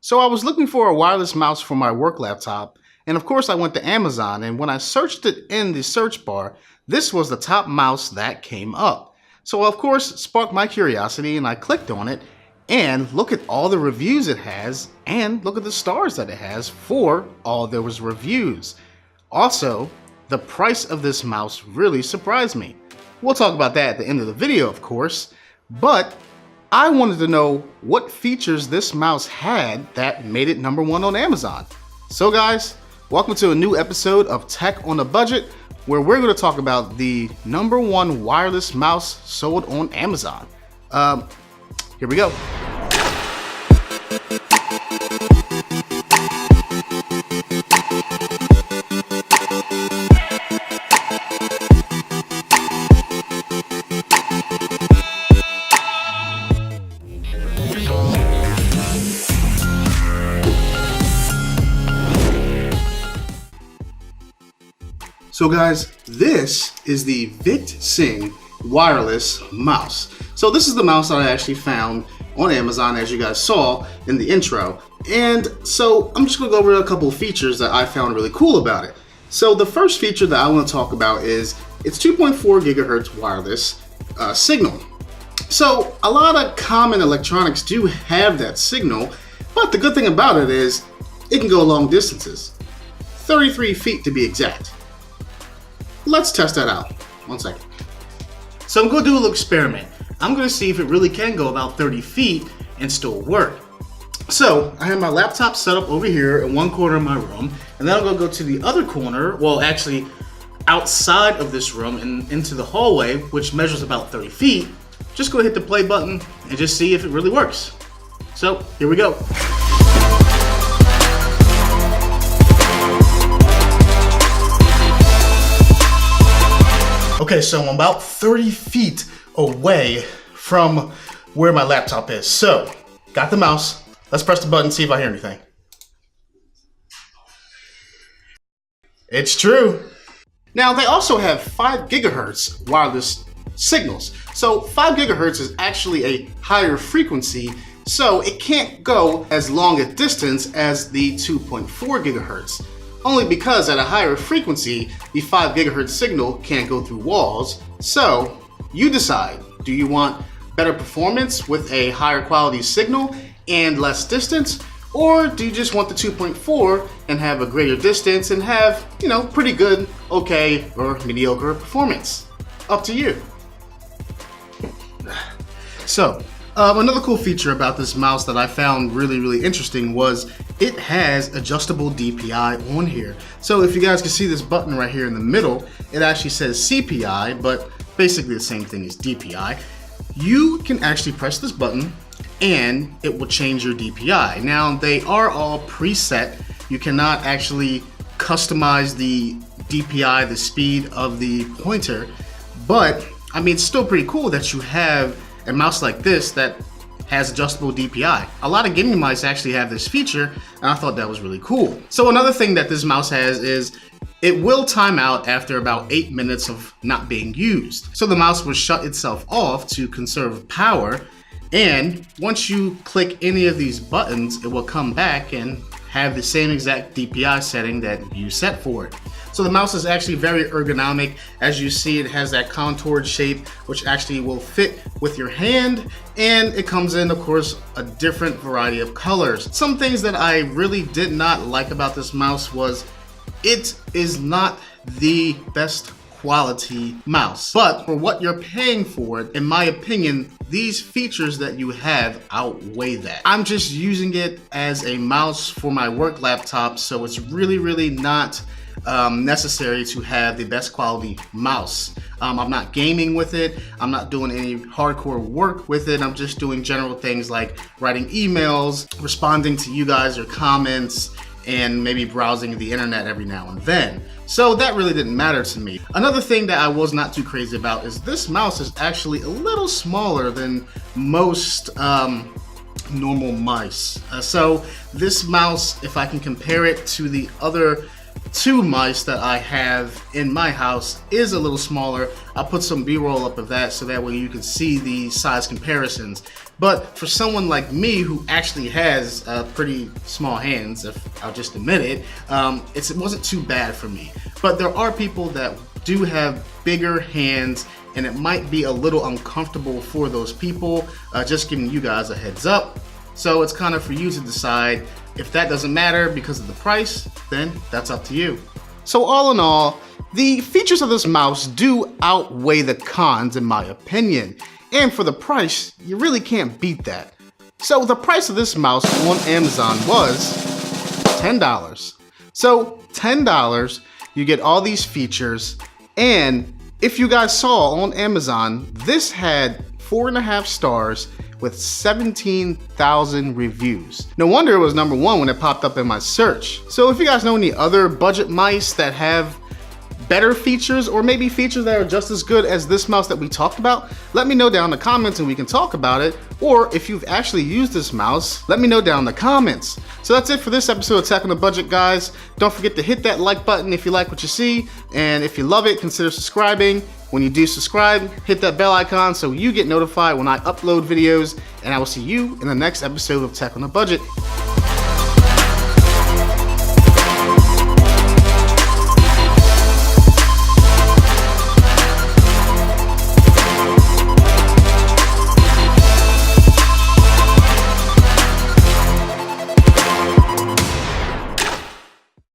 So I was looking for a wireless mouse for my work laptop, and of course I went to Amazon, and when I searched it in the search bar, this was the top mouse that came up. So of course it sparked my curiosity and I clicked on it, and look at all the reviews it has, and look at the stars that it has for all those reviews. Also, the price of this mouse really surprised me. We'll talk about that at the end of the video, of course, but I wanted to know what features this mouse had that made it #1 on Amazon. So guys, welcome to a new episode of Tech on a Budget, where we're going to talk about the #1 wireless mouse sold on Amazon. Here we go. So guys, this is the VicTsing Wireless Mouse. So this is the mouse that I actually found on Amazon, as you guys saw in the intro. And so I'm just gonna go over a couple of features that I found really cool about it. So the first feature that I wanna talk about is it's 2.4 gigahertz wireless signal. So a lot of common electronics do have that signal, but the good thing about it is it can go long distances, 33 feet to be exact. Let's test that out. 1 second. So I'm going to do a little experiment. I'm going to see if it really can go about 30 feet and still work. So I have my laptop set up over here in one corner of my room, and then I'm going to go to the other corner, well actually outside of this room and into the hallway, which measures about 30 feet. Just go hit the play button and just see if it really works. So here we go. Okay, so I'm about 30 feet away from where my laptop is. So, got the mouse. Let's press the button, see if I hear anything. It's true. Now, they also have 5 gigahertz wireless signals. So, 5 gigahertz is actually a higher frequency, so it can't go as long a distance as the 2.4 gigahertz. Only because at a higher frequency, the 5 gigahertz signal can't go through walls. So you decide, do you want better performance with a higher quality signal and less distance? Or do you just want the 2.4 and have a greater distance and have, you know, pretty good, okay, or mediocre performance? Up to you. So, another cool feature about this mouse that I found really interesting was it has adjustable DPI on here. So if you guys can see this button right here in the middle, it actually says CPI, but basically the same thing as DPI. You can actually press this button and it will change your DPI. Now they are all preset. You cannot actually customize the DPI, the speed of the pointer, but I mean, it's still pretty cool that you have a mouse like this that has adjustable DPI. A lot of gaming mice actually have this feature, and I thought that was really cool. So another thing that this mouse has is it will time out after about 8 minutes of not being used. So the mouse will shut itself off to conserve power, and once you click any of these buttons, it will come back and have the same exact DPI setting that you set for it. So the mouse is actually very ergonomic. As you see, it has that contoured shape, which actually will fit with your hand. And it comes in, of course, a different variety of colors. Some things that I really did not like about this mouse was it is not the best quality mouse. But for what you're paying for it, in my opinion, these features that you have outweigh that. I'm just using it as a mouse for my work laptop, so it's really not necessary to have the best quality mouse. I'm not gaming with it. I'm not doing any hardcore work with it. I'm just doing general things like writing emails, responding to you guys, your comments, and maybe browsing the internet every now and then. So that really didn't matter to me. Another thing that I was not too crazy about is this mouse is actually a little smaller than most normal mice. So this mouse, if I can compare it to the other two mice that I have in my house is a little smaller. I'll put some B-roll up of that so that way you can see the size comparisons. But for someone like me who actually has pretty small hands, if I'll just admit it, it wasn't too bad for me. But there are people that do have bigger hands, and it might be a little uncomfortable for those people. Just giving you guys a heads up. So it's kind of for you to decide. If that doesn't matter because of the price, then that's up to you. So all in all, the features of this mouse do outweigh the cons in my opinion. And for the price, you really can't beat that. So the price of this mouse on Amazon was $10. So $10, you get all these features, and if you guys saw on Amazon, this had 4.5 stars with 17,000 reviews. No wonder it was #1 when it popped up in my search. So if you guys know any other budget mice that have better features, or maybe features that are just as good as this mouse that we talked about, let me know down in the comments and we can talk about it. Or if you've actually used this mouse, let me know down in the comments. So that's it for this episode of Tech on a Budget, guys. Don't forget to hit that like button if you like what you see, and if you love it, consider subscribing. When you do subscribe, hit that bell icon so you get notified when I upload videos, and I will see you in the next episode of Tech on a Budget.